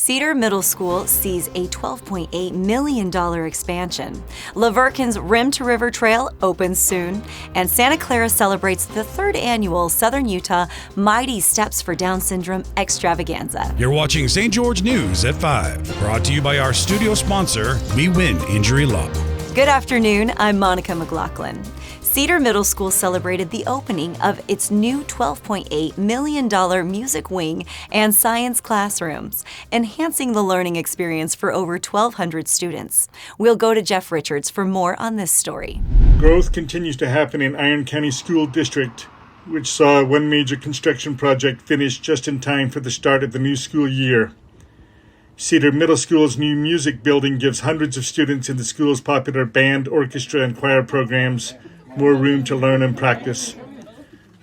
Cedar Middle School sees a $12.8 million expansion. LaVerkin's Rim to River Trail opens soon, and Santa Clara celebrates the 3rd annual Southern Utah Mighty Steps for Down Syndrome Extravaganza. You're watching St. George News at 5, brought to you by our studio sponsor, We Win Injury Law. Good afternoon, I'm Monica McLaughlin. Cedar Middle School celebrated the opening of its new $12.8 million music wing and science classrooms, enhancing the learning experience for over 1,200 students. We'll go to Jeff Richards for more on this story. Growth continues to happen in Iron County School District, which saw one major construction project finish just in time for the start of the new school year. Cedar Middle School's new music building gives hundreds of students in the school's popular band, orchestra, and choir programs more room to learn and practice.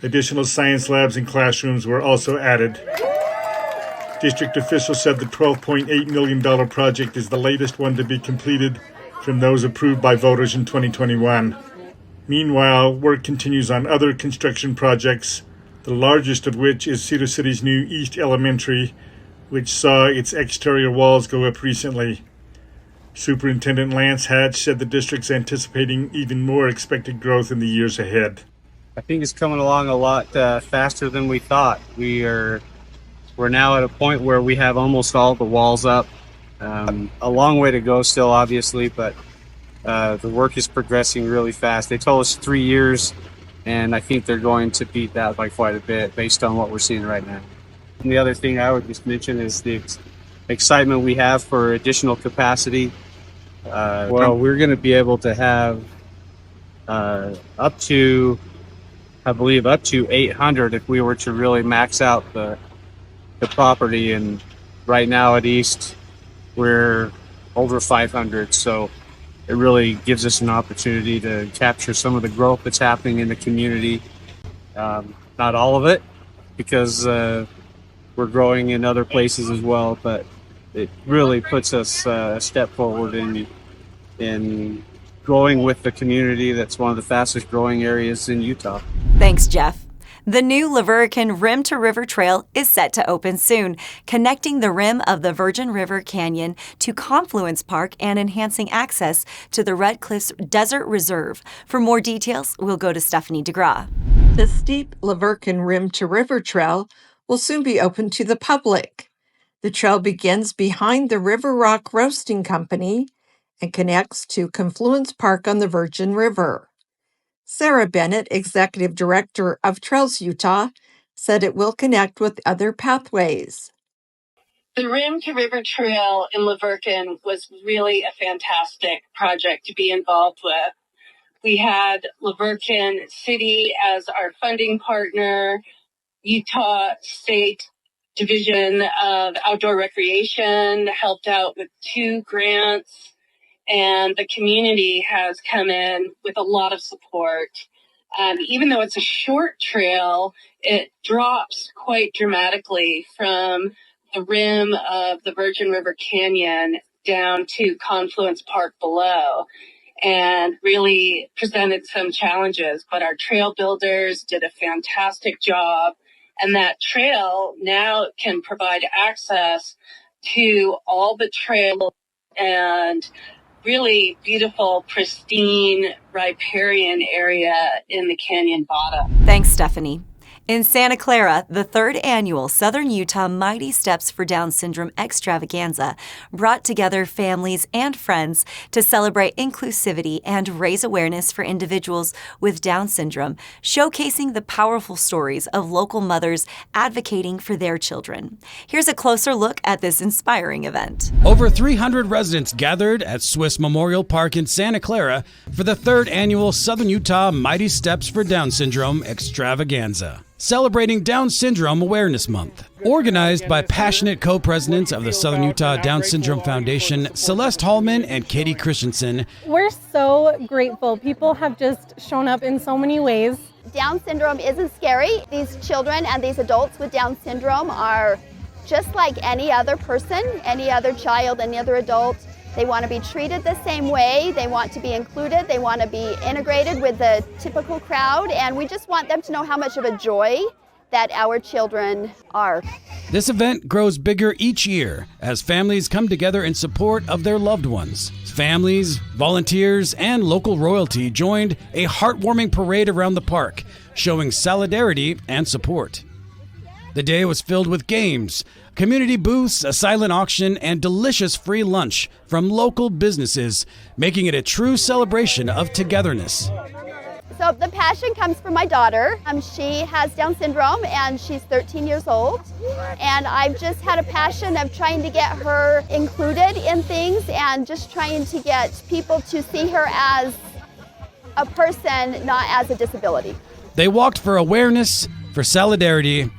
Additional science labs and classrooms were also added. District officials said the $12.8 million project is the latest one to be completed from those approved by voters in 2021. Meanwhile, work continues on other construction projects, the largest of which is Cedar City's new East Elementary, which saw its exterior walls go up recently. Superintendent Lance Hatch said the district's anticipating even more expected growth in the years ahead. I think it's coming along a lot faster than we thought. We're now at a point where we have almost all the walls up. A long way to go still, obviously, but the work is progressing really fast. They told us 3 years, and I think they're going to beat that by quite a bit based on what we're seeing right now. And the other thing I would just mention is the excitement we have for additional capacity. We're going to be able to have up to 800 if we were to really max out the property. And right now at East, we're over 500. So it really gives us an opportunity to capture some of the growth that's happening in the community. Not all of it, because we're growing in other places as well, but it really puts us a step forward in growing with the community that's one of the fastest growing areas in Utah. Thanks, Jeff. The new LaVerkin Rim to River Trail is set to open soon, connecting the rim of the Virgin River Canyon to Confluence Park and enhancing access to the Red Cliffs Desert Reserve. For more details, we'll go to Stephanie DeGraw. The steep LaVerkin Rim to River Trail will soon be open to the public. The trail begins behind the River Rock Roasting Company and connects to Confluence Park on the Virgin River. Sarah Bennett, Executive Director of Trails Utah, said it will connect with other pathways. The Rim to River Trail in LaVerkin was really a fantastic project to be involved with. We had LaVerkin City as our funding partner, Utah State Division of Outdoor Recreation helped out with 2 grants, and the community has come in with a lot of support. Even though it's a short trail, it drops quite dramatically from the rim of the Virgin River Canyon down to Confluence Park below, and really presented some challenges. But our trail builders did a fantastic job, and that trail now can provide access to all the trail and really beautiful, pristine riparian area in the canyon bottom. Thanks, Stephanie. In Santa Clara, the 3rd annual Southern Utah Mighty Steps for Down Syndrome Extravaganza brought together families and friends to celebrate inclusivity and raise awareness for individuals with Down syndrome, showcasing the powerful stories of local mothers advocating for their children. Here's a closer look at this inspiring event. Over 300 residents gathered at Swiss Memorial Park in Santa Clara for the 3rd annual Southern Utah Mighty Steps for Down Syndrome Extravaganza, celebrating Down Syndrome Awareness Month. Organized by passionate co-presidents of the Southern Utah Down Syndrome Foundation, Celeste Hallman and Katie Christensen. We're so grateful. People have just shown up in so many ways. Down syndrome isn't scary. These children and these adults with Down syndrome are just like any other person, any other child, any other adult. They want to be treated the same way. They want to be included. They want to be integrated with the typical crowd. And we just want them to know how much of a joy that our children are. This event grows bigger each year as families come together in support of their loved ones. Families, volunteers, and local royalty joined a heartwarming parade around the park, showing solidarity and support. The day was filled with games, community booths, a silent auction, and delicious free lunch from local businesses, making it a true celebration of togetherness. So the passion comes from my daughter. She has Down syndrome and she's 13 years old. And I've just had a passion of trying to get her included in things and just trying to get people to see her as a person, not as a disability. They walked for awareness, for solidarity,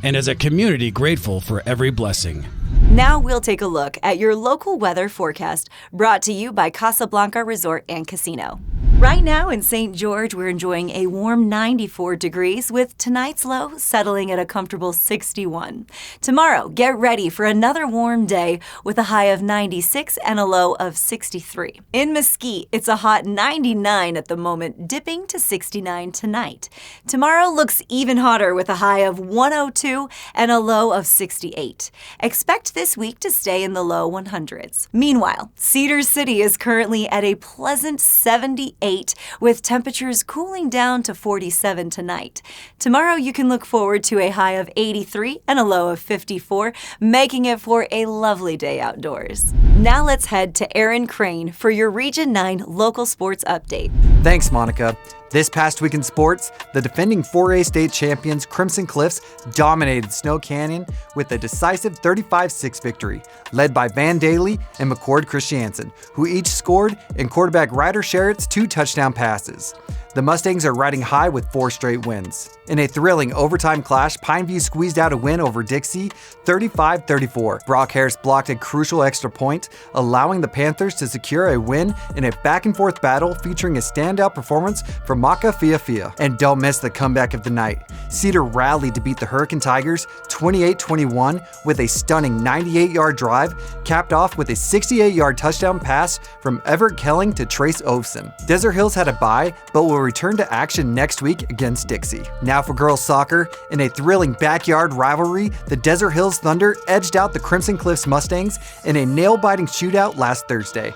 and as a community grateful for every blessing. Now we'll take a look at your local weather forecast, brought to you by Casablanca Resort and Casino. Right now in St. George, we're enjoying a warm 94 degrees with tonight's low settling at a comfortable 61. Tomorrow, get ready for another warm day with a high of 96 and a low of 63. In Mesquite, it's a hot 99 at the moment, dipping to 69 tonight. Tomorrow looks even hotter with a high of 102 and a low of 68. Expect this week to stay in the low 100s. Meanwhile, Cedar City is currently at a pleasant 78 with temperatures cooling down to 47 tonight. Tomorrow you can look forward to a high of 83 and a low of 54, making it for a lovely day outdoors. Now let's head to Aaron Crane for your Region 9 local sports update. Thanks, Monica. This past week in sports, the defending 4A state champions Crimson Cliffs dominated Snow Canyon with a decisive 35-6 victory, led by Van Daly and McCord Christiansen, who each scored, and quarterback Ryder Sherritt's 2 touchdown passes. The Mustangs are riding high with 4 straight wins. In a thrilling overtime clash, Pineview squeezed out a win over Dixie, 35-34. Brock Harris blocked a crucial extra point, allowing the Panthers to secure a win in a back-and-forth battle featuring a standout performance from Maka Fiafia. And don't miss the comeback of the night. Cedar rallied to beat the Hurricane Tigers 28-21 with a stunning 98-yard drive, capped off with a 68-yard touchdown pass from Everett Kelling to Trace Ovson. Desert Hills had a bye, but will return to action next week against Dixie. Now for girls soccer, in a thrilling backyard rivalry, the Desert Hills Thunder edged out the Crimson Cliffs Mustangs in a nail-biting shootout last Thursday.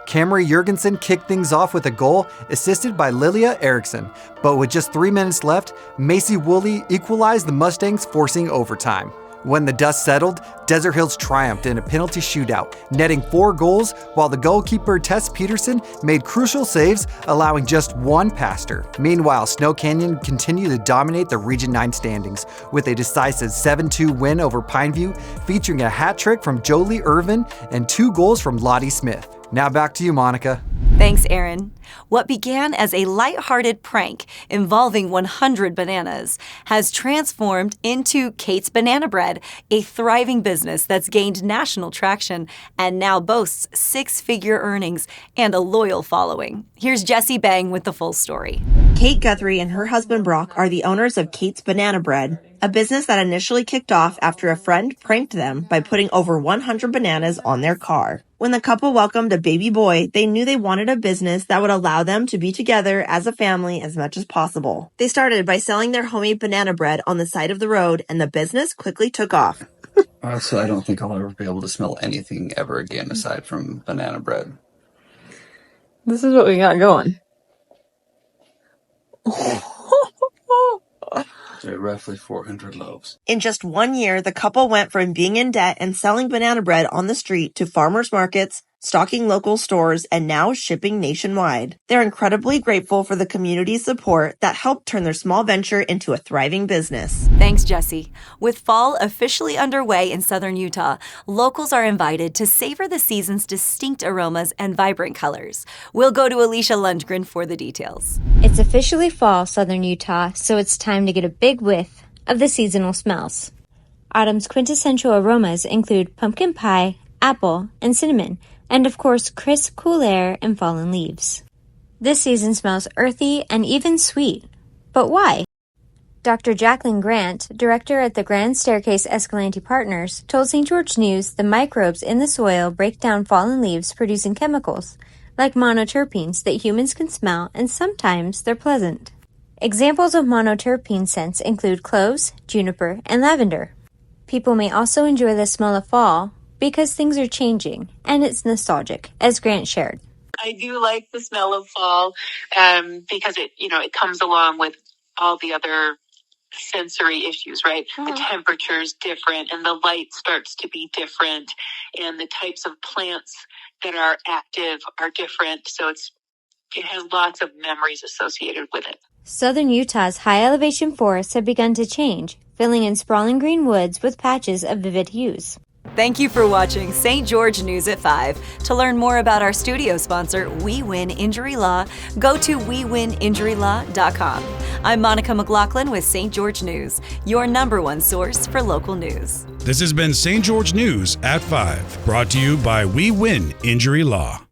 Camry Jurgensen kicked things off with a goal, assisted by Lilia Eriksson. But with just 3 minutes left, Macy Woolley equalized the Mustangs, forcing overtime. When the dust settled, Desert Hills triumphed in a penalty shootout, netting 4 goals, while the goalkeeper Tess Peterson made crucial saves, allowing just 1 passer. Meanwhile, Snow Canyon continued to dominate the Region 9 standings with a decisive 7-2 win over Pineview, featuring a hat trick from Jolie Irvin and 2 goals from Lottie Smith. Now back to you, Monica. Thanks, Aaron. What began as a lighthearted prank involving 100 bananas has transformed into Kate's Banana Bread, a thriving business that's gained national traction and now boasts 6-figure earnings and a loyal following. Here's Jessie Bang with the full story. Kate Guthrie and her husband Brock are the owners of Kate's Banana Bread, a business that initially kicked off after a friend pranked them by putting over 100 bananas on their car. When the couple welcomed a baby boy, they knew they wanted a business that would allow them to be together as a family as much as possible. They started by selling their homemade banana bread on the side of the road, and the business quickly took off. So I don't think I'll ever be able to smell anything ever again aside from banana bread. This is what we got going. So roughly 400 loaves. In just 1 year, the couple went from being in debt and selling banana bread on the street to farmers markets, stocking local stores, and now shipping nationwide. They're incredibly grateful for the community support that helped turn their small venture into a thriving business. Thanks, Jessie. With fall officially underway in southern Utah, locals are invited to savor the season's distinct aromas and vibrant colors. We'll go to Alicia Lundgren for the details. It's officially fall, southern Utah, so it's time to get a big whiff of the seasonal smells. Autumn's quintessential aromas include pumpkin pie, apple, and cinnamon, and of course crisp, cool air and fallen leaves. This season smells earthy and even sweet. But why? Dr. Jacqueline Grant, director at the Grand Staircase Escalante Partners, told St. George News the microbes in the soil break down fallen leaves, producing chemicals like monoterpenes that humans can smell, and sometimes they're pleasant. Examples of monoterpene scents include cloves, juniper, and lavender. People may also enjoy the smell of fall because things are changing and it's nostalgic, as Grant shared. I do like the smell of fall because it comes along with all the other sensory issues, right? The temperature is different and the light starts to be different and the types of plants that are active are different. So it has lots of memories associated with it. Southern Utah's high-elevation forests have begun to change, filling in sprawling green woods with patches of vivid hues. Thank you for watching St. George News at 5. To learn more about our studio sponsor, We Win Injury Law, go to WeWinInjuryLaw.com. I'm Monica McLaughlin with St. George News, your #1 source for local news. This has been St. George News at 5, brought to you by We Win Injury Law.